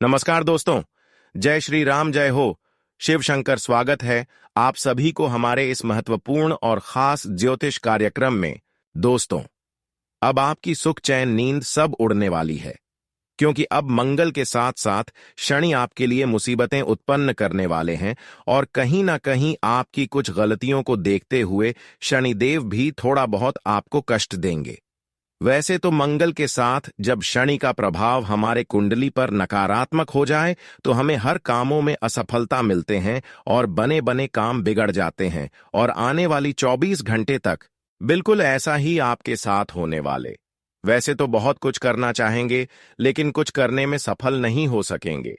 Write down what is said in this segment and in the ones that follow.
नमस्कार दोस्तों। जय श्री राम, जय हो। शिव शंकर स्वागत है आप सभी को हमारे इस महत्वपूर्ण और खास ज्योतिष कार्यक्रम में। दोस्तों, अब आपकी सुख चैन नींद सब उड़ने वाली है, क्योंकि अब मंगल के साथ साथ शनि आपके लिए मुसीबतें उत्पन्न करने वाले हैं और कहीं ना कहीं आपकी कुछ गलतियों को देखते हुए शनिदेव भी थोड़ा बहुत आपको कष्ट देंगे। वैसे तो मंगल के साथ जब शनि का प्रभाव हमारे कुंडली पर नकारात्मक हो जाए तो हमें हर कामों में असफलता मिलते हैं और बने बने काम बिगड़ जाते हैं, और आने वाली 24 घंटे तक बिल्कुल ऐसा ही आपके साथ होने वाले। वैसे तो बहुत कुछ करना चाहेंगे, लेकिन कुछ करने में सफल नहीं हो सकेंगे,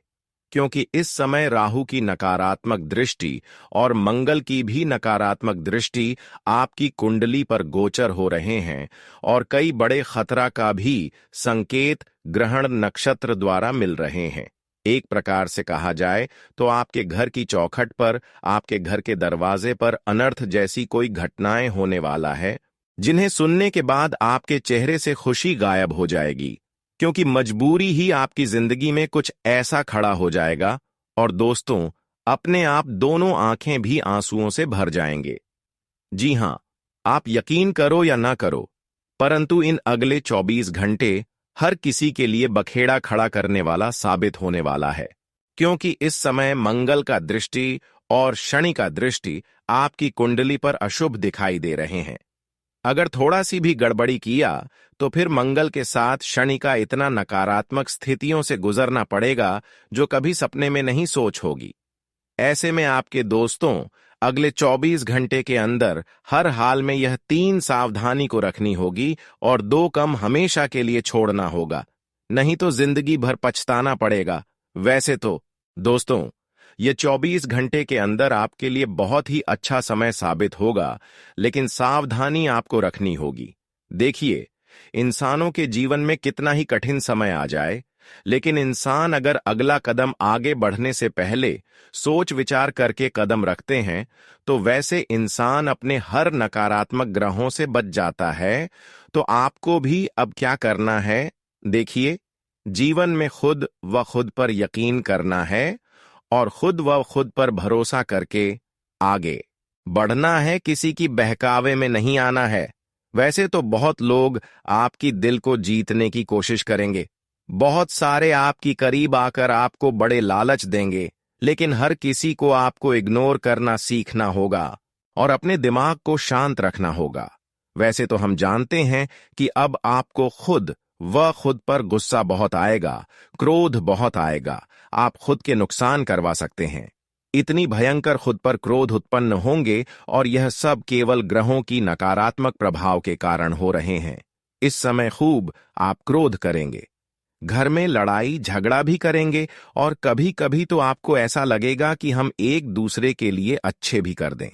क्योंकि इस समय राहु की नकारात्मक दृष्टि और मंगल की भी नकारात्मक दृष्टि आपकी कुंडली पर गोचर हो रहे हैं, और कई बड़े खतरा का भी संकेत ग्रहण नक्षत्र द्वारा मिल रहे हैं। एक प्रकार से कहा जाए तो आपके घर की चौखट पर, आपके घर के दरवाजे पर अनर्थ जैसी कोई घटनाएं होने वाला है, जिन्हें सुनने के बाद आपके चेहरे से खुशी गायब हो जाएगी, क्योंकि मजबूरी ही आपकी जिंदगी में कुछ ऐसा खड़ा हो जाएगा। और दोस्तों, अपने आप दोनों आंखें भी आंसुओं से भर जाएंगे। जी हां, आप यकीन करो या ना करो, परंतु इन अगले 24 घंटे हर किसी के लिए बखेड़ा खड़ा करने वाला साबित होने वाला है, क्योंकि इस समय मंगल का दृष्टि और शनि का दृष्टि आपकी कुंडली पर अशुभ दिखाई दे रहे हैं। अगर थोड़ा सी भी गड़बड़ी किया तो फिर मंगल के साथ शनि का इतना नकारात्मक स्थितियों से गुजरना पड़ेगा जो कभी सपने में नहीं सोच होगी। ऐसे में आपके दोस्तों, अगले 24 घंटे के अंदर हर हाल में यह 3 सावधानी को रखनी होगी और 2 कम हमेशा के लिए छोड़ना होगा, नहीं तो जिंदगी भर पछताना पड़ेगा। वैसे तो दोस्तों, ये 24 घंटे के अंदर आपके लिए बहुत ही अच्छा समय साबित होगा, लेकिन सावधानी आपको रखनी होगी। देखिए, इंसानों के जीवन में कितना ही कठिन समय आ जाए, लेकिन इंसान अगर अगला कदम आगे बढ़ने से पहले सोच विचार करके कदम रखते हैं, तो वैसे इंसान अपने हर नकारात्मक ग्रहों से बच जाता है। तो आपको भी अब क्या करना है? देखिए, जीवन में खुद व खुद पर यकीन करना है और खुद व खुद पर भरोसा करके आगे बढ़ना है, किसी की बहकावे में नहीं आना है। वैसे तो बहुत लोग आपकी दिल को जीतने की कोशिश करेंगे, बहुत सारे आपकी करीब आकर आपको बड़े लालच देंगे, लेकिन हर किसी को आपको इग्नोर करना सीखना होगा और अपने दिमाग को शांत रखना होगा। वैसे तो हम जानते हैं कि अब आपको खुद पर गुस्सा बहुत आएगा, क्रोध बहुत आएगा, आप खुद के नुकसान करवा सकते हैं। इतनी भयंकर खुद पर क्रोध उत्पन्न होंगे, और यह सब केवल ग्रहों की नकारात्मक प्रभाव के कारण हो रहे हैं। इस समय खूब आप क्रोध करेंगे, घर में लड़ाई झगड़ा भी करेंगे, और कभी कभी तो आपको ऐसा लगेगा कि हम एक दूसरे के लिए अच्छे भी कर दें,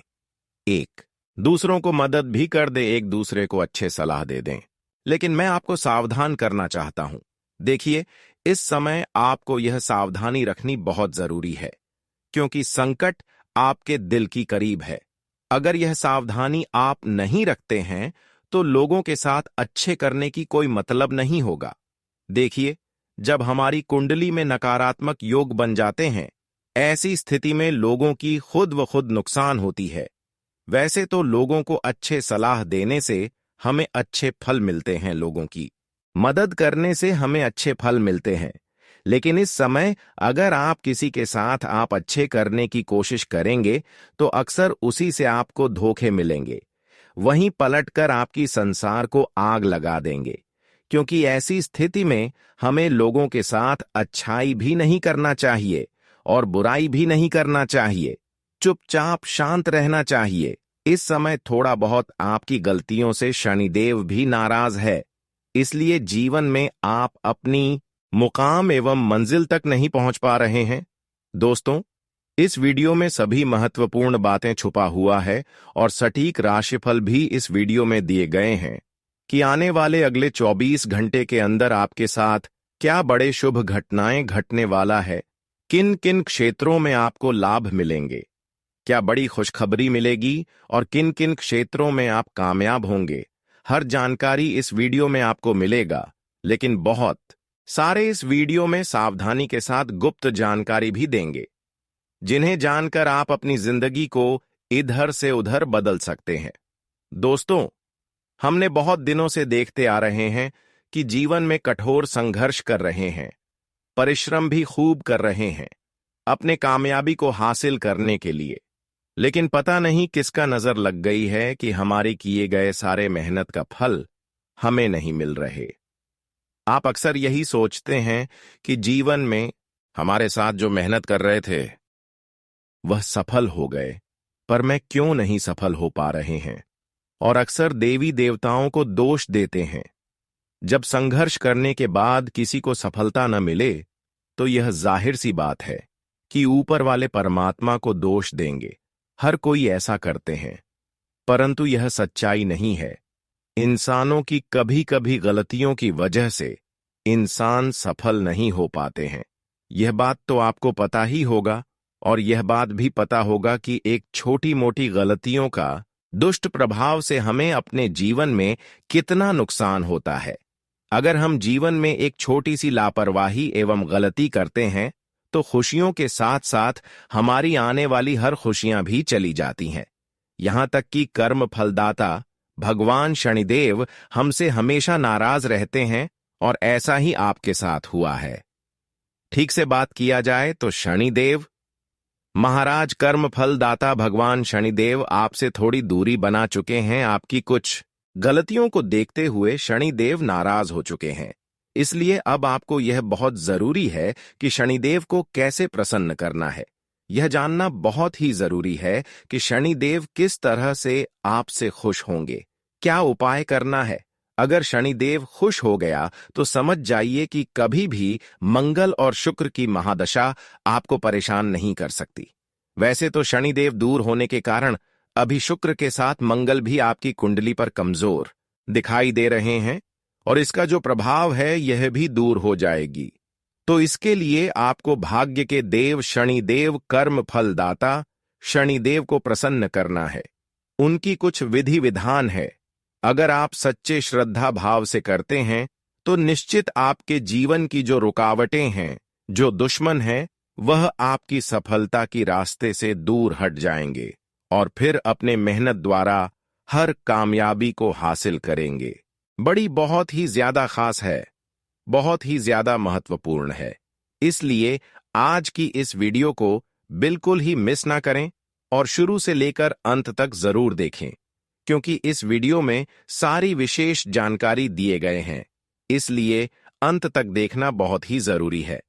एक दूसरों को मदद भी कर दें, एक दूसरे को अच्छे सलाह दे दें। लेकिन मैं आपको सावधान करना चाहता हूं। देखिए, इस समय आपको यह सावधानी रखनी बहुत जरूरी है, क्योंकि संकट आपके दिल की करीब है। अगर यह सावधानी आप नहीं रखते हैं तो लोगों के साथ अच्छे करने की कोई मतलब नहीं होगा। देखिए, जब हमारी कुंडली में नकारात्मक योग बन जाते हैं, ऐसी स्थिति में लोगों की खुद व खुद नुकसान होती है। वैसे तो लोगों को अच्छे सलाह देने से हमें अच्छे फल मिलते हैं, लोगों की मदद करने से हमें अच्छे फल मिलते हैं, लेकिन इस समय अगर आप किसी के साथ आप अच्छे करने की कोशिश करेंगे तो अक्सर उसी से आपको धोखे मिलेंगे, वहीं पलटकर आपकी संसार को आग लगा देंगे। क्योंकि ऐसी स्थिति में हमें लोगों के साथ अच्छाई भी नहीं करना चाहिए और बुराई भी नहीं करना चाहिए, चुपचाप शांत रहना चाहिए। इस समय थोड़ा बहुत आपकी गलतियों से शनिदेव भी नाराज है, इसलिए जीवन में आप अपनी मुकाम एवं मंजिल तक नहीं पहुंच पा रहे हैं। दोस्तों, इस वीडियो में सभी महत्वपूर्ण बातें छुपा हुआ है और सटीक राशिफल भी इस वीडियो में दिए गए हैं कि आने वाले अगले 24 घंटे के अंदर आपके साथ क्या बड़े शुभ घटनाएं घटने वाला है, किन किन क्षेत्रों में आपको लाभ मिलेंगे, क्या बड़ी खुशखबरी मिलेगी और किन किन क्षेत्रों में आप कामयाब होंगे। हर जानकारी इस वीडियो में आपको मिलेगा, लेकिन बहुत सारे इस वीडियो में सावधानी के साथ गुप्त जानकारी भी देंगे, जिन्हें जानकर आप अपनी जिंदगी को इधर से उधर बदल सकते हैं। दोस्तों, हमने बहुत दिनों से देखते आ रहे हैं कि जीवन में कठोर संघर्ष कर रहे हैं, परिश्रम भी खूब कर रहे हैं अपने कामयाबी को हासिल करने के लिए, लेकिन पता नहीं किसका नजर लग गई है कि हमारे किए गए सारे मेहनत का फल हमें नहीं मिल रहे। आप अक्सर यही सोचते हैं कि जीवन में हमारे साथ जो मेहनत कर रहे थे वह सफल हो गए, पर मैं क्यों नहीं सफल हो पा रहे हैं, और अक्सर देवी देवताओं को दोष देते हैं। जब संघर्ष करने के बाद किसी को सफलता न मिले तो यह जाहिर सी बात है कि ऊपर वाले परमात्मा को दोष देंगे। हर कोई ऐसा करते हैं, परंतु यह सच्चाई नहीं है। इंसानों की कभी कभी गलतियों की वजह से इंसान सफल नहीं हो पाते हैं। यह बात तो आपको पता ही होगा, और यह बात भी पता होगा कि एक छोटी मोटी गलतियों का दुष्ट प्रभाव से हमें अपने जीवन में कितना नुकसान होता है। अगर हम जीवन में एक छोटी सी लापरवाही एवं गलती करते हैं तो खुशियों के साथ साथ हमारी आने वाली हर खुशियां भी चली जाती हैं। यहां तक कि कर्म फलदाता भगवान शनिदेव हमसे हमेशा नाराज रहते हैं, और ऐसा ही आपके साथ हुआ है। ठीक से बात किया जाए तो शनिदेव महाराज, कर्म फलदाता भगवान शनिदेव आपसे थोड़ी दूरी बना चुके हैं। आपकी कुछ गलतियों को देखते हुए शनिदेव नाराज हो चुके हैं। इसलिए अब आपको यह बहुत जरूरी है कि शनिदेव को कैसे प्रसन्न करना है। यह जानना बहुत ही जरूरी है कि शनिदेव किस तरह से आपसे खुश होंगे, क्या उपाय करना है। अगर शनिदेव खुश हो गया तो समझ जाइए कि कभी भी मंगल और शुक्र की महादशा आपको परेशान नहीं कर सकती। वैसे तो शनिदेव दूर होने के कारण अभी शुक्र के साथ मंगल भी आपकी कुंडली पर कमजोर दिखाई दे रहे हैं, और इसका जो प्रभाव है यह भी दूर हो जाएगी। तो इसके लिए आपको भाग्य के देव शनिदेव, कर्म फलदाता शनिदेव को प्रसन्न करना है। उनकी कुछ विधि विधान है। अगर आप सच्चे श्रद्धा भाव से करते हैं तो निश्चित आपके जीवन की जो रुकावटें हैं, जो दुश्मन हैं, वह आपकी सफलता की रास्ते से दूर हट जाएंगे और फिर अपने मेहनत द्वारा हर कामयाबी को हासिल करेंगे। बड़ी बहुत ही ज्यादा खास है, बहुत ही ज्यादा महत्वपूर्ण है। इसलिए आज की इस वीडियो को बिल्कुल ही मिस ना करें और शुरू से लेकर अंत तक जरूर देखें, क्योंकि इस वीडियो में सारी विशेष जानकारी दिए गए हैं। इसलिए अंत तक देखना बहुत ही जरूरी है।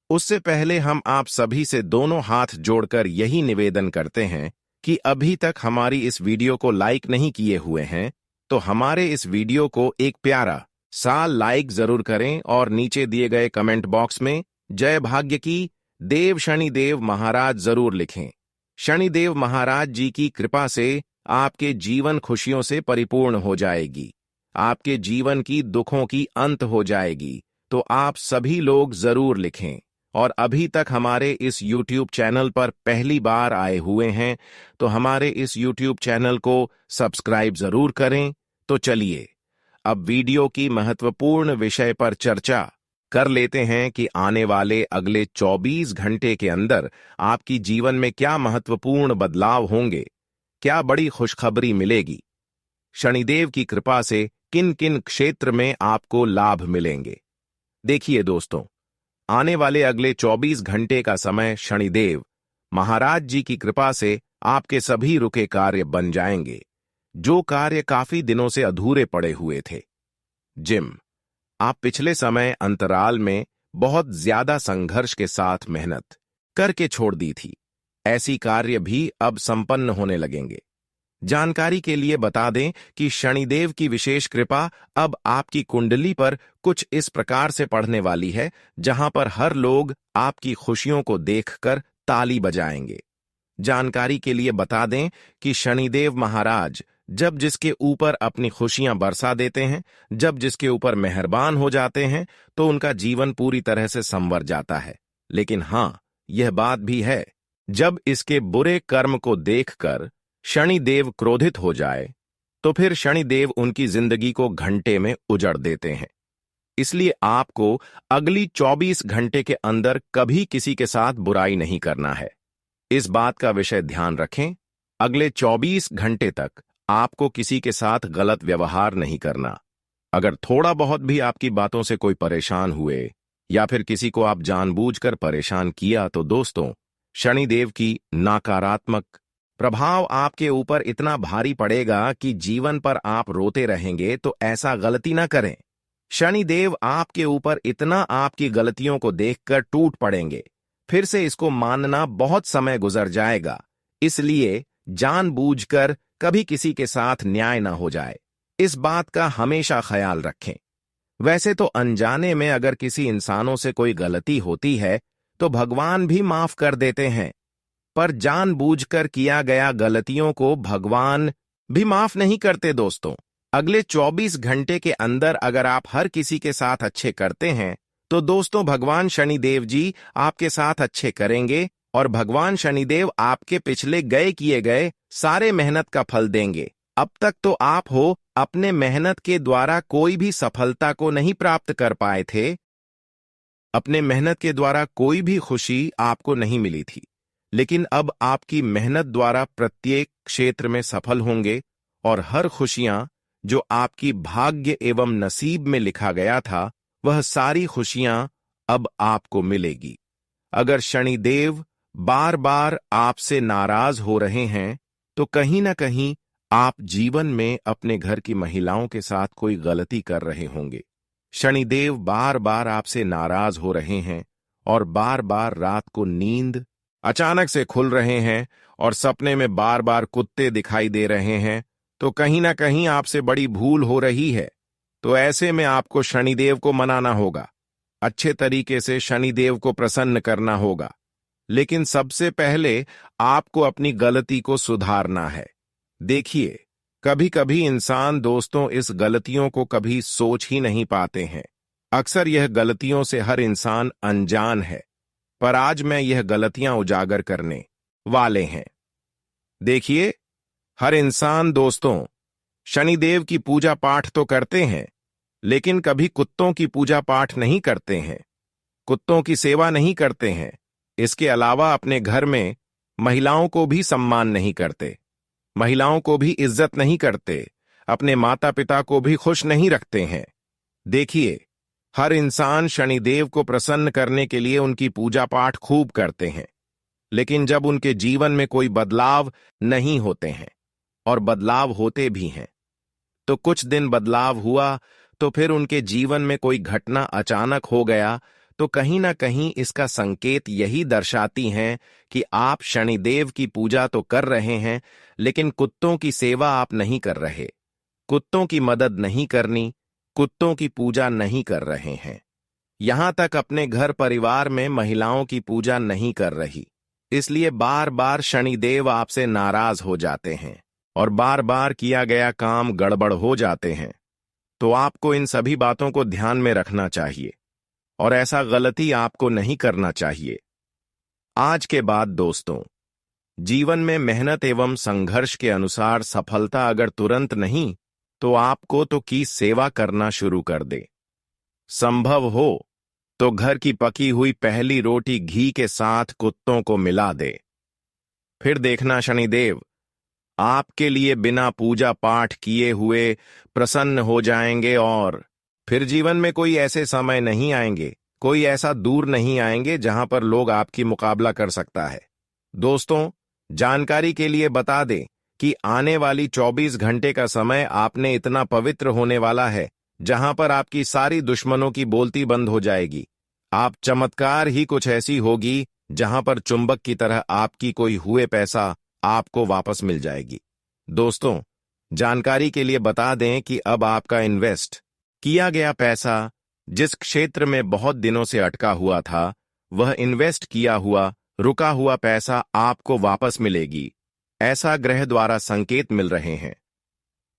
उससे पहले हम आप सभी से दोनों हाथ जोड़कर यही निवेदन करते हैं कि अभी तक हमारी इस वीडियो को लाइक नहीं किए हुए हैं तो हमारे इस वीडियो को एक प्यारा सा लाइक जरूर करें और नीचे दिए गए कमेंट बॉक्स में जय भाग्य की देव शनिदेव महाराज जरूर लिखें। शनिदेव महाराज जी की कृपा से आपके जीवन खुशियों से परिपूर्ण हो जाएगी, आपके जीवन की दुखों की अंत हो जाएगी। तो आप सभी लोग जरूर लिखें। और अभी तक हमारे इस YouTube चैनल पर पहली बार आए हुए हैं तो हमारे इस YouTube चैनल को सब्सक्राइब जरूर करें। तो चलिए अब वीडियो की महत्वपूर्ण विषय पर चर्चा कर लेते हैं कि आने वाले अगले 24 घंटे के अंदर आपकी जीवन में क्या महत्वपूर्ण बदलाव होंगे, क्या बड़ी खुशखबरी मिलेगी, शनिदेव की कृपा से किन किन क्षेत्र में आपको लाभ मिलेंगे। देखिए दोस्तों, आने वाले अगले 24 घंटे का समय शनिदेव महाराज जी की कृपा से आपके सभी रुके कार्य बन जाएंगे, जो कार्य काफी दिनों से अधूरे पड़े हुए थे। जिम आप पिछले समय अंतराल में बहुत ज्यादा संघर्ष के साथ मेहनत करके छोड़ दी थी, ऐसी कार्य भी अब संपन्न होने लगेंगे। जानकारी के लिए बता दें कि शनिदेव की विशेष कृपा अब आपकी कुंडली पर कुछ इस प्रकार से पड़ने वाली है, जहां पर हर लोग आपकी खुशियों को देखकर ताली बजाएंगे। जानकारी के लिए बता दें कि शनिदेव महाराज जब जिसके ऊपर अपनी खुशियां बरसा देते हैं, जब जिसके ऊपर मेहरबान हो जाते हैं, तो उनका जीवन पूरी तरह से संवर जाता है। लेकिन हां, यह बात भी है, जब इसके बुरे कर्म को देखकर शनिदेव क्रोधित हो जाए तो फिर शनिदेव उनकी जिंदगी को घंटे में उजड़ देते हैं। इसलिए आपको अगली 24 घंटे के अंदर कभी किसी के साथ बुराई नहीं करना है। इस बात का विषय ध्यान रखें, अगले 24 घंटे तक आपको किसी के साथ गलत व्यवहार नहीं करना। अगर थोड़ा बहुत भी आपकी बातों से कोई परेशान हुए या फिर किसी को आप जानबूझकर परेशान किया तो दोस्तों, शनिदेव की नकारात्मक प्रभाव आपके ऊपर इतना भारी पड़ेगा कि जीवन पर आप रोते रहेंगे। तो ऐसा गलती ना करें। शनिदेव आपके ऊपर इतना आपकी गलतियों को देखकर टूट पड़ेंगे, फिर से इसको मानना बहुत समय गुजर जाएगा। इसलिए जानबूझकर कभी किसी के साथ न्याय ना हो जाए, इस बात का हमेशा ख्याल रखें। वैसे तो अनजाने में अगर किसी इंसानों से कोई गलती होती है तो भगवान भी माफ कर देते हैं, पर जानबूझकर किया गया गलतियों को भगवान भी माफ नहीं करते। दोस्तों, अगले 24 घंटे के अंदर अगर आप हर किसी के साथ अच्छे करते हैं तो दोस्तों भगवान शनिदेव जी आपके साथ अच्छे करेंगे और भगवान शनिदेव आपके पिछले किए गए सारे मेहनत का फल देंगे। अब तक तो आप हो अपने मेहनत के द्वारा कोई भी सफलता को नहीं प्राप्त कर पाए थे, अपने मेहनत के द्वारा कोई भी खुशी आपको नहीं मिली थी, लेकिन अब आपकी मेहनत द्वारा प्रत्येक क्षेत्र में सफल होंगे और हर खुशियां जो आपकी भाग्य एवं नसीब में लिखा गया था वह सारी खुशियां अब आपको मिलेगी। अगर शनिदेव बार बार आपसे नाराज हो रहे हैं तो कहीं ना कहीं आप जीवन में अपने घर की महिलाओं के साथ कोई गलती कर रहे होंगे। शनिदेव बार बार आपसे नाराज हो रहे हैं और बार बार रात को नींद अचानक से खुल रहे हैं और सपने में बार बार कुत्ते दिखाई दे रहे हैं, तो कहीं ना कहीं आपसे बड़ी भूल हो रही है। तो ऐसे में आपको शनिदेव को मनाना होगा, अच्छे तरीके से शनिदेव को प्रसन्न करना होगा। लेकिन सबसे पहले आपको अपनी गलती को सुधारना है। देखिए, कभी कभी इंसान दोस्तों इस गलतियों को कभी सोच ही नहीं पाते हैं। अक्सर यह गलतियों से हर इंसान अनजान है, पर आज मैं यह गलतियां उजागर करने वाले हैं। देखिए, हर इंसान दोस्तों शनिदेव की पूजा पाठ तो करते हैं, लेकिन कभी कुत्तों की पूजा पाठ नहीं करते हैं, कुत्तों की सेवा नहीं करते हैं। इसके अलावा अपने घर में महिलाओं को भी सम्मान नहीं करते, महिलाओं को भी इज्जत नहीं करते, अपने माता पिता को भी खुश नहीं रखते हैं। देखिए, हर इंसान शनिदेव को प्रसन्न करने के लिए उनकी पूजा पाठ खूब करते हैं, लेकिन जब उनके जीवन में कोई बदलाव नहीं होते हैं और बदलाव होते भी हैं तो कुछ दिन बदलाव हुआ तो फिर उनके जीवन में कोई घटना अचानक हो गया, तो कहीं ना कहीं इसका संकेत यही दर्शाती हैं कि आप शनिदेव की पूजा तो कर रहे हैं लेकिन कुत्तों की सेवा आप नहीं कर रहे, कुत्तों की मदद नहीं करनी, कुत्तों की पूजा नहीं कर रहे हैं। यहां तक अपने घर परिवार में महिलाओं की पूजा नहीं कर रही, इसलिए बार बार शनिदेव आपसे नाराज हो जाते हैं और बार बार किया गया काम गड़बड़ हो जाते हैं। तो आपको इन सभी बातों को ध्यान में रखना चाहिए और ऐसा गलती आपको नहीं करना चाहिए। आज के बाद दोस्तों, जीवन में मेहनत एवं संघर्ष के अनुसार सफलता अगर तुरंत नहीं तो आपको तो की सेवा करना शुरू कर दे। संभव हो तो घर की पकी हुई पहली रोटी घी के साथ कुत्तों को मिला दे। फिर देखना शनिदेव आपके लिए बिना पूजा पाठ किए हुए प्रसन्न हो जाएंगे और फिर जीवन में कोई ऐसे समय नहीं आएंगे, कोई ऐसा दूर नहीं आएंगे जहां पर लोग आपकी मुकाबला कर सकता है। दोस्तों, जानकारी के लिए बता दें कि आने वाली 24 घंटे का समय आपने इतना पवित्र होने वाला है जहां पर आपकी सारी दुश्मनों की बोलती बंद हो जाएगी। आप चमत्कार ही कुछ ऐसी होगी जहां पर चुंबक की तरह आपकी कोई हुए पैसा आपको वापस मिल जाएगी। दोस्तों, जानकारी के लिए बता दें कि अब आपका इन्वेस्ट किया गया पैसा जिस क्षेत्र में बहुत दिनों से अटका हुआ था, वह इन्वेस्ट किया हुआ रुका हुआ पैसा आपको वापस मिलेगी, ऐसा ग्रह द्वारा संकेत मिल रहे हैं।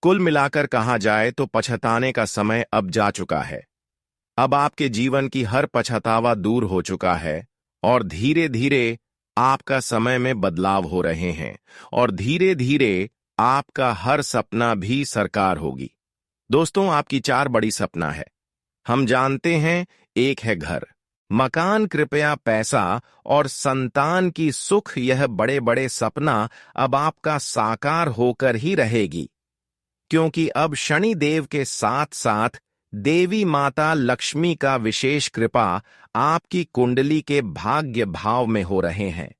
कुल मिलाकर कहा जाए तो पछताने का समय अब जा चुका है। अब आपके जीवन की हर पछतावा दूर हो चुका है और धीरे धीरे आपका समय में बदलाव हो रहे हैं और धीरे धीरे आपका हर सपना भी साकार होगी। दोस्तों, आपकी 4 बड़ी सपना है। हम जानते हैं, एक है घर, मकान, कृपया पैसा और संतान की सुख, यह बड़े बड़े सपना अब आपका साकार होकर ही रहेगी, क्योंकि अब शनि देव के साथ साथ देवी माता लक्ष्मी का विशेष कृपा आपकी कुंडली के भाग्य भाव में हो रहे हैं।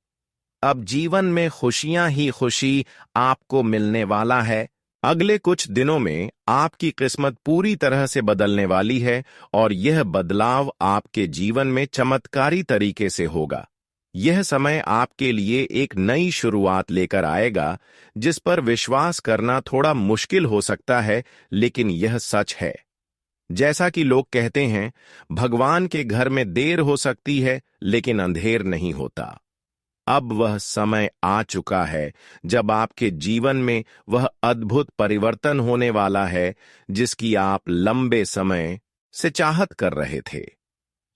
अब जीवन में खुशियां ही खुशी आपको मिलने वाला है। अगले कुछ दिनों में आपकी किस्मत पूरी तरह से बदलने वाली है और यह बदलाव आपके जीवन में चमत्कारी तरीके से होगा। यह समय आपके लिए एक नई शुरुआत लेकर आएगा, जिस पर विश्वास करना थोड़ा मुश्किल हो सकता है, लेकिन यह सच है। जैसा कि लोग कहते हैं, भगवान के घर में देर हो सकती है, लेकिन अंधेर नहीं होता। अब वह समय आ चुका है जब आपके जीवन में वह अद्भुत परिवर्तन होने वाला है, जिसकी आप लंबे समय से चाहत कर रहे थे।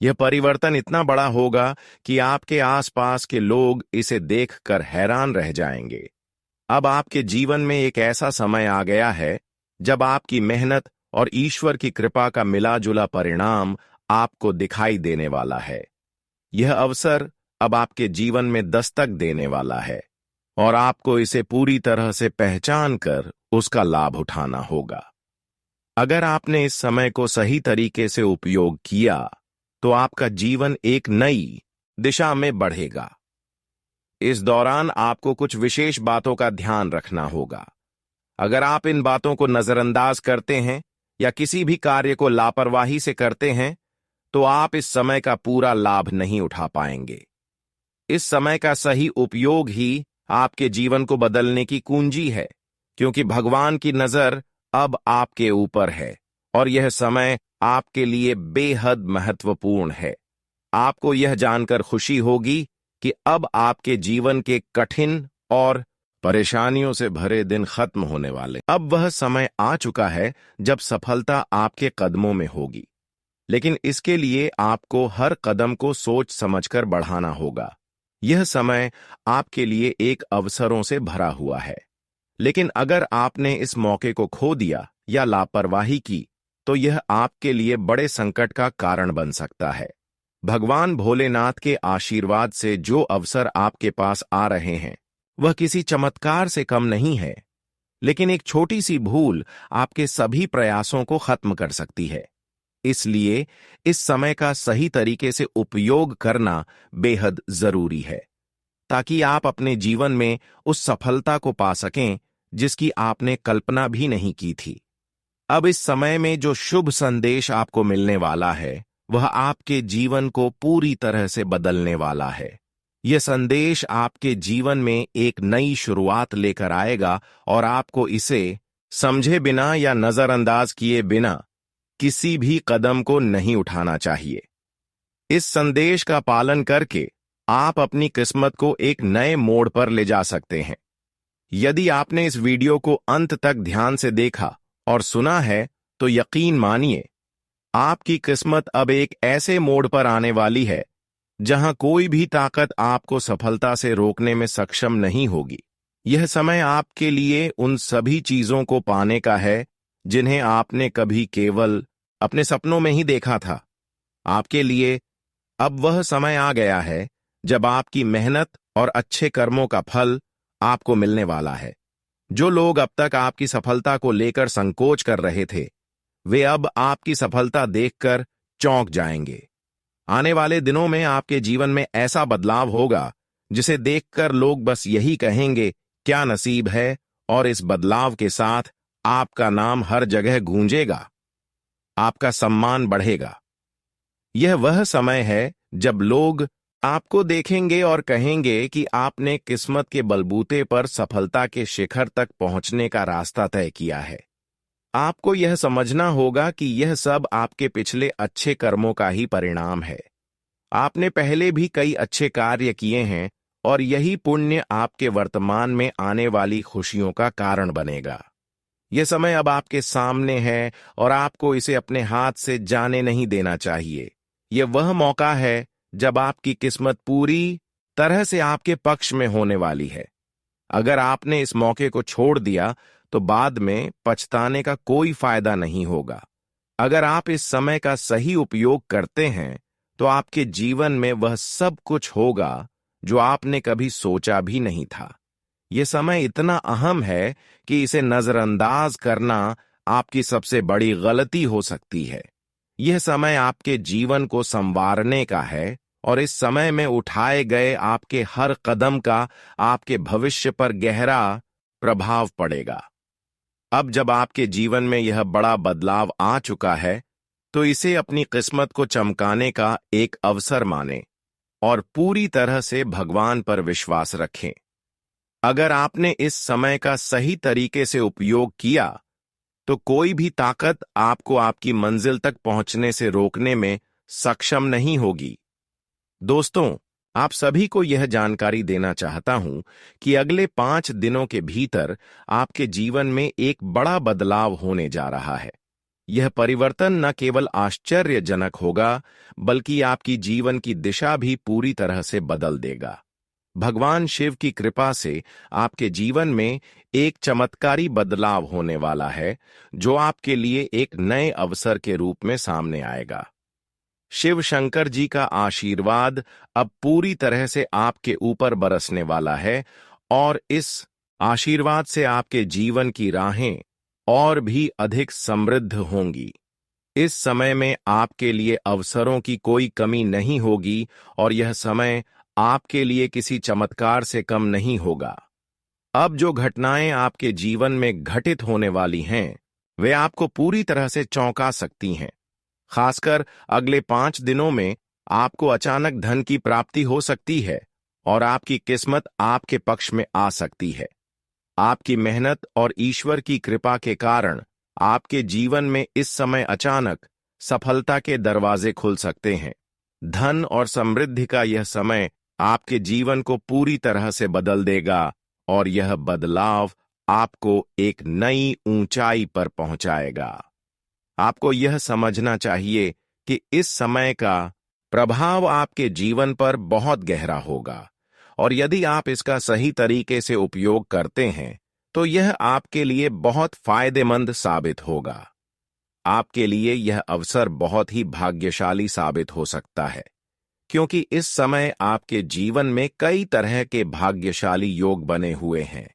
यह परिवर्तन इतना बड़ा होगा कि आपके आसपास के लोग इसे देखकर हैरान रह जाएंगे। अब आपके जीवन में एक ऐसा समय आ गया है जब आपकी मेहनत और ईश्वर की कृपा का मिला-जुला परिणाम आपको दिखाई देने वाला है। यह अवसर अब आपके जीवन में दस्तक देने वाला है और आपको इसे पूरी तरह से पहचान कर उसका लाभ उठाना होगा। अगर आपने इस समय को सही तरीके से उपयोग किया, तो आपका जीवन एक नई दिशा में बढ़ेगा। इस दौरान आपको कुछ विशेष बातों का ध्यान रखना होगा। अगर आप इन बातों को नजरअंदाज करते हैं या किसी भी कार्य को लापरवाही से करते हैं, तो आप इस समय का पूरा लाभ नहीं उठा पाएंगे। इस समय का सही उपयोग ही आपके जीवन को बदलने की कुंजी है, क्योंकि भगवान की नजर अब आपके ऊपर है और यह समय आपके लिए बेहद महत्वपूर्ण है। आपको यह जानकर खुशी होगी कि अब आपके जीवन के कठिन और परेशानियों से भरे दिन खत्म होने वाले। अब वह समय आ चुका है जब सफलता आपके कदमों में होगी, लेकिन इसके लिए आपको हर कदम को सोच समझकर बढ़ाना होगा। यह समय आपके लिए एक अवसरों से भरा हुआ है, लेकिन अगर आपने इस मौके को खो दिया या लापरवाही की, तो यह आपके लिए बड़े संकट का कारण बन सकता है। भगवान भोलेनाथ के आशीर्वाद से जो अवसर आपके पास आ रहे हैं, वह किसी चमत्कार से कम नहीं है, लेकिन एक छोटी सी भूल आपके सभी प्रयासों को खत्म कर सकती है। इसलिए इस समय का सही तरीके से उपयोग करना बेहद जरूरी है, ताकि आप अपने जीवन में उस सफलता को पा सकें जिसकी आपने कल्पना भी नहीं की थी। अब इस समय में जो शुभ संदेश आपको मिलने वाला है, वह आपके जीवन को पूरी तरह से बदलने वाला है। यह संदेश आपके जीवन में एक नई शुरुआत लेकर आएगा और आपको इसे समझे बिना या नजरअंदाज किए बिना किसी भी कदम को नहीं उठाना चाहिए। इस संदेश का पालन करके आप अपनी किस्मत को एक नए मोड़ पर ले जा सकते हैं। यदि आपने इस वीडियो को अंत तक ध्यान से देखा और सुना है, तो यकीन मानिए, आपकी किस्मत अब एक ऐसे मोड़ पर आने वाली है जहां कोई भी ताकत आपको सफलता से रोकने में सक्षम नहीं होगी। यह समय आपके लिए उन सभी चीजों को पाने का है जिन्हें आपने कभी केवल अपने सपनों में ही देखा था। आपके लिए अब वह समय आ गया है जब आपकी मेहनत और अच्छे कर्मों का फल आपको मिलने वाला है। जो लोग अब तक आपकी सफलता को लेकर संकोच कर रहे थे, वे अब आपकी सफलता देखकर चौंक जाएंगे। आने वाले दिनों में आपके जीवन में ऐसा बदलाव होगा जिसे देखकर लोग बस यही कहेंगे, क्या नसीब है, और इस बदलाव के साथ आपका नाम हर जगह गूंजेगा, आपका सम्मान बढ़ेगा। यह वह समय है जब लोग आपको देखेंगे और कहेंगे कि आपने किस्मत के बलबूते पर सफलता के शिखर तक पहुंचने का रास्ता तय किया है। आपको यह समझना होगा कि यह सब आपके पिछले अच्छे कर्मों का ही परिणाम है। आपने पहले भी कई अच्छे कार्य किए हैं और यही पुण्य आपके वर्तमान में आने वाली खुशियों का कारण बनेगा। यह समय अब आपके सामने है और आपको इसे अपने हाथ से जाने नहीं देना चाहिए। यह वह मौका है जब आपकी किस्मत पूरी तरह से आपके पक्ष में होने वाली है। अगर आपने इस मौके को छोड़ दिया, तो बाद में पछताने का कोई फायदा नहीं होगा। अगर आप इस समय का सही उपयोग करते हैं तो आपके जीवन में वह सब कुछ होगा जो आपने कभी सोचा भी नहीं था। यह समय इतना अहम है कि इसे नजरअंदाज करना आपकी सबसे बड़ी गलती हो सकती है। यह समय आपके जीवन को संवारने का है और इस समय में उठाए गए आपके हर कदम का आपके भविष्य पर गहरा प्रभाव पड़ेगा। अब जब आपके जीवन में यह बड़ा बदलाव आ चुका है, तो इसे अपनी किस्मत को चमकाने का एक अवसर मानें और पूरी तरह से भगवान पर विश्वास रखें। अगर आपने इस समय का सही तरीके से उपयोग किया, तो कोई भी ताकत आपको आपकी मंजिल तक पहुंचने से रोकने में सक्षम नहीं होगी। दोस्तों, आप सभी को यह जानकारी देना चाहता हूं कि अगले 5 दिनों के भीतर आपके जीवन में एक बड़ा बदलाव होने जा रहा है। यह परिवर्तन न केवल आश्चर्यजनक होगा, बल्कि आपकी जीवन की दिशा भी पूरी तरह से बदल देगा। भगवान शिव की कृपा से आपके जीवन में एक चमत्कारी बदलाव होने वाला है, जो आपके लिए एक नए अवसर के रूप में सामने आएगा। शिव शंकर जी का आशीर्वाद अब पूरी तरह से आपके ऊपर बरसने वाला है और इस आशीर्वाद से आपके जीवन की राहें और भी अधिक समृद्ध होंगी। इस समय में आपके लिए अवसरों की कोई कमी नहीं होगी और यह समय आपके लिए किसी चमत्कार से कम नहीं होगा। अब जो घटनाएं आपके जीवन में घटित होने वाली हैं, वे आपको पूरी तरह से चौंका सकती हैं। खासकर अगले 5 दिनों में आपको अचानक धन की प्राप्ति हो सकती है और आपकी किस्मत आपके पक्ष में आ सकती है। आपकी मेहनत और ईश्वर की कृपा के कारण आपके जीवन में इस समय अचानक सफलता के दरवाजे खुल सकते हैं। धन और समृद्धि का यह समय आपके जीवन को पूरी तरह से बदल देगा और यह बदलाव आपको एक नई ऊंचाई पर पहुंचाएगा। आपको यह समझना चाहिए कि इस समय का प्रभाव आपके जीवन पर बहुत गहरा होगा और यदि आप इसका सही तरीके से उपयोग करते हैं तो यह आपके लिए बहुत फायदेमंद साबित होगा। आपके लिए यह अवसर बहुत ही भाग्यशाली साबित हो सकता है, क्योंकि इस समय आपके जीवन में कई तरह के भाग्यशाली योग बने हुए हैं।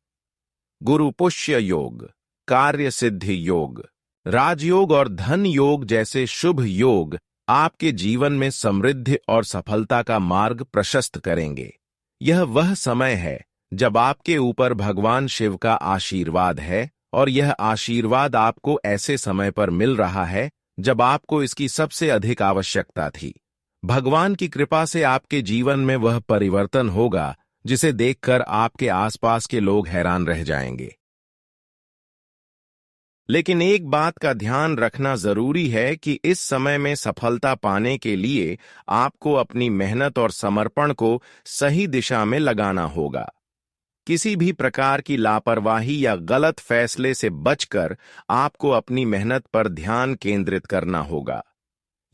गुरु पुष्य योग, कार्य सिद्धि योग, राजयोग और धन योग जैसे शुभ योग आपके जीवन में समृद्धि और सफलता का मार्ग प्रशस्त करेंगे। यह वह समय है जब आपके ऊपर भगवान शिव का आशीर्वाद है और यह आशीर्वाद आपको ऐसे समय पर मिल रहा है जब आपको इसकी सबसे अधिक आवश्यकता थी। भगवान की कृपा से आपके जीवन में वह परिवर्तन होगा जिसे देखकर आपके आसपास के लोग हैरान रह जाएंगे। लेकिन एक बात का ध्यान रखना जरूरी है कि इस समय में सफलता पाने के लिए आपको अपनी मेहनत और समर्पण को सही दिशा में लगाना होगा। किसी भी प्रकार की लापरवाही या गलत फैसले से बचकर आपको अपनी मेहनत पर ध्यान केंद्रित करना होगा।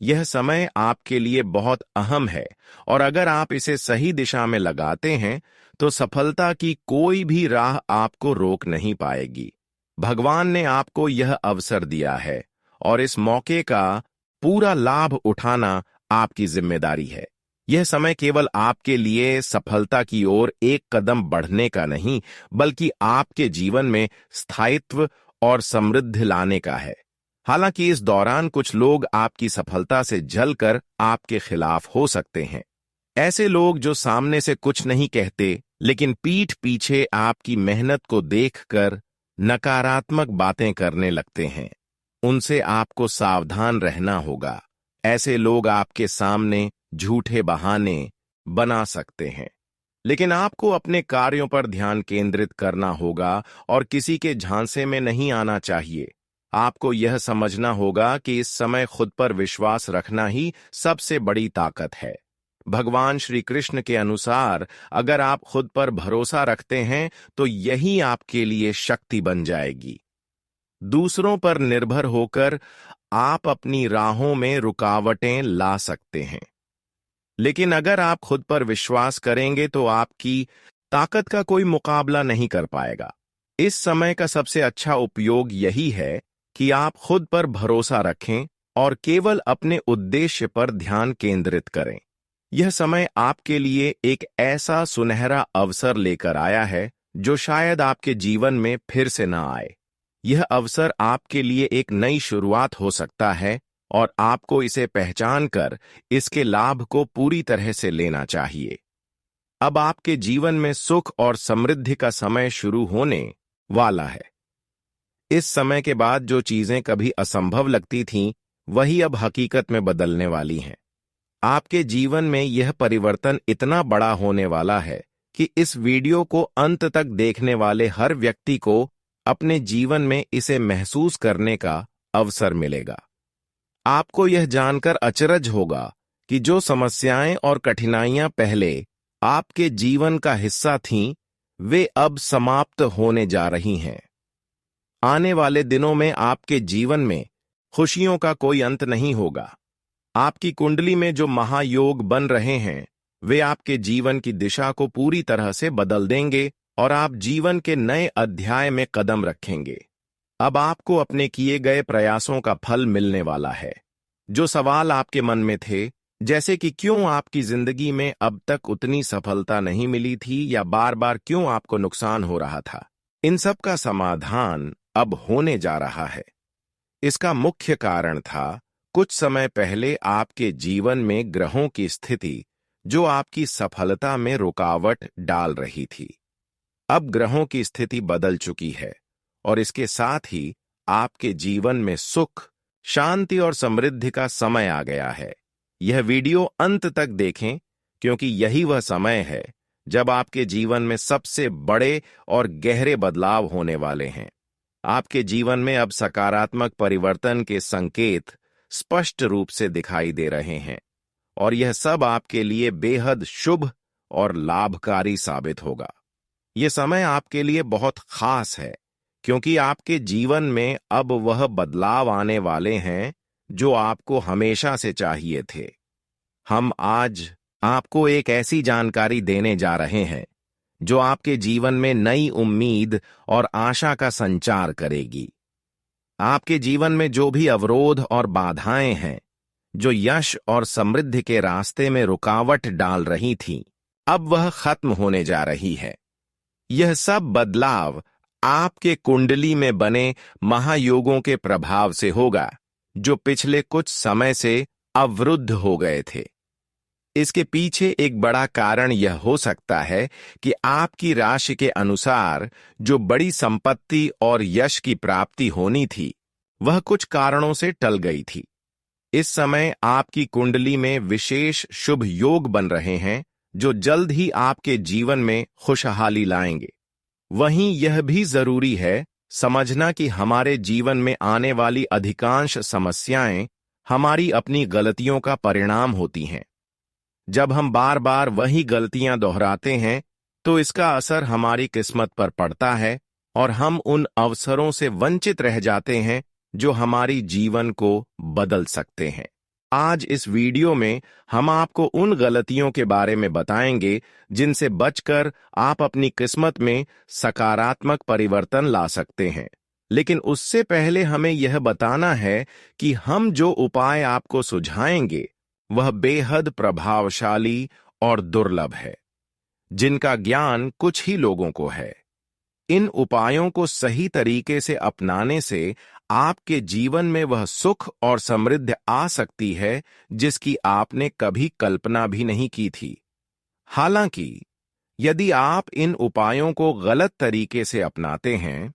यह समय आपके लिए बहुत अहम है और अगर आप इसे सही दिशा में लगाते हैं तो सफलता की कोई भी राह आपको रोक नहीं पाएगी। भगवान ने आपको यह अवसर दिया है और इस मौके का पूरा लाभ उठाना आपकी जिम्मेदारी है। यह समय केवल आपके लिए सफलता की ओर एक कदम बढ़ने का नहीं, बल्कि आपके जीवन में स्थायित्व और समृद्धि लाने का है। हालांकि इस दौरान कुछ लोग आपकी सफलता से जलकर आपके खिलाफ हो सकते हैं। ऐसे लोग जो सामने से कुछ नहीं कहते लेकिन पीठ पीछे आपकी मेहनत को देखकर नकारात्मक बातें करने लगते हैं, उनसे आपको सावधान रहना होगा। ऐसे लोग आपके सामने झूठे बहाने बना सकते हैं, लेकिन आपको अपने कार्यों पर ध्यान केंद्रित करना होगा और किसी के झांसे में नहीं आना चाहिए। आपको यह समझना होगा कि इस समय खुद पर विश्वास रखना ही सबसे बड़ी ताकत है। भगवान श्री कृष्ण के अनुसार अगर आप खुद पर भरोसा रखते हैं तो यही आपके लिए शक्ति बन जाएगी। दूसरों पर निर्भर होकर आप अपनी राहों में रुकावटें ला सकते हैं, लेकिन अगर आप खुद पर विश्वास करेंगे तो आपकी ताकत का कोई मुकाबला नहीं कर पाएगा। इस समय का सबसे अच्छा उपयोग यही है कि आप खुद पर भरोसा रखें और केवल अपने उद्देश्य पर ध्यान केंद्रित करें। यह समय आपके लिए एक ऐसा सुनहरा अवसर लेकर आया है जो शायद आपके जीवन में फिर से न आए। यह अवसर आपके लिए एक नई शुरुआत हो सकता है और आपको इसे पहचान कर इसके लाभ को पूरी तरह से लेना चाहिए। अब आपके जीवन में सुख और समृद्धि का समय शुरू होने वाला है। इस समय के बाद जो चीजें कभी असंभव लगती थीं, वही अब हकीकत में बदलने वाली हैं। आपके जीवन में यह परिवर्तन इतना बड़ा होने वाला है कि इस वीडियो को अंत तक देखने वाले हर व्यक्ति को अपने जीवन में इसे महसूस करने का अवसर मिलेगा। आपको यह जानकर अचरज होगा कि जो समस्याएं और कठिनाइयां पहले आपके जीवन का हिस्सा थीं, वे अब समाप्त होने जा रही हैं। आने वाले दिनों में आपके जीवन में खुशियों का कोई अंत नहीं होगा। आपकी कुंडली में जो महायोग बन रहे हैं, वे आपके जीवन की दिशा को पूरी तरह से बदल देंगे और आप जीवन के नए अध्याय में कदम रखेंगे। अब आपको अपने किए गए प्रयासों का फल मिलने वाला है। जो सवाल आपके मन में थे, जैसे कि क्यों आपकी जिंदगी में अब तक उतनी सफलता नहीं मिली थी या बार बार क्यों आपको नुकसान हो रहा था, इन सब का समाधान अब होने जा रहा है। इसका मुख्य कारण था कुछ समय पहले आपके जीवन में ग्रहों की स्थिति जो आपकी सफलता में रुकावट डाल रही थी। अब ग्रहों की स्थिति बदल चुकी है और इसके साथ ही आपके जीवन में सुख, शांति और समृद्धि का समय आ गया है। यह वीडियो अंत तक देखें, क्योंकि यही वह समय है जब आपके जीवन में सबसे बड़े और गहरे बदलाव होने वाले हैं। आपके जीवन में अब सकारात्मक परिवर्तन के संकेत स्पष्ट रूप से दिखाई दे रहे हैं और यह सब आपके लिए बेहद शुभ और लाभकारी साबित होगा। यह समय आपके लिए बहुत खास है, क्योंकि आपके जीवन में अब वह बदलाव आने वाले हैं जो आपको हमेशा से चाहिए थे। हम आज आपको एक ऐसी जानकारी देने जा रहे हैं जो आपके जीवन में नई उम्मीद और आशा का संचार करेगी। आपके जीवन में जो भी अवरोध और बाधाएं हैं, जो यश और समृद्धि के रास्ते में रुकावट डाल रही थीं, अब वह खत्म होने जा रही है। यह सब बदलाव आपके कुंडली में बने महायोगों के प्रभाव से होगा, जो पिछले कुछ समय से अवरुद्ध हो गए थे। इसके पीछे एक बड़ा कारण यह हो सकता है कि आपकी राशि के अनुसार जो बड़ी संपत्ति और यश की प्राप्ति होनी थी, वह कुछ कारणों से टल गई थी। इस समय आपकी कुंडली में विशेष शुभ योग बन रहे हैं जो जल्द ही आपके जीवन में खुशहाली लाएंगे। वहीं यह भी जरूरी है समझना कि हमारे जीवन में आने वाली अधिकांश समस्याएं हमारी अपनी गलतियों का परिणाम होती हैं। जब हम बार बार वही गलतियां दोहराते हैं, तो इसका असर हमारी किस्मत पर पड़ता है और हम उन अवसरों से वंचित रह जाते हैं जो हमारी जीवन को बदल सकते हैं। आज इस वीडियो में हम आपको उन गलतियों के बारे में बताएंगे जिनसे बचकर आप अपनी किस्मत में सकारात्मक परिवर्तन ला सकते हैं। लेकिन उससे पहले हमें यह बताना है कि हम जो उपाय आपको सुझाएंगे वह बेहद प्रभावशाली और दुर्लभ है, जिनका ज्ञान कुछ ही लोगों को है। इन उपायों को सही तरीके से अपनाने से आपके जीवन में वह सुख और समृद्धि आ सकती है जिसकी आपने कभी कल्पना भी नहीं की थी। हालांकि यदि आप इन उपायों को गलत तरीके से अपनाते हैं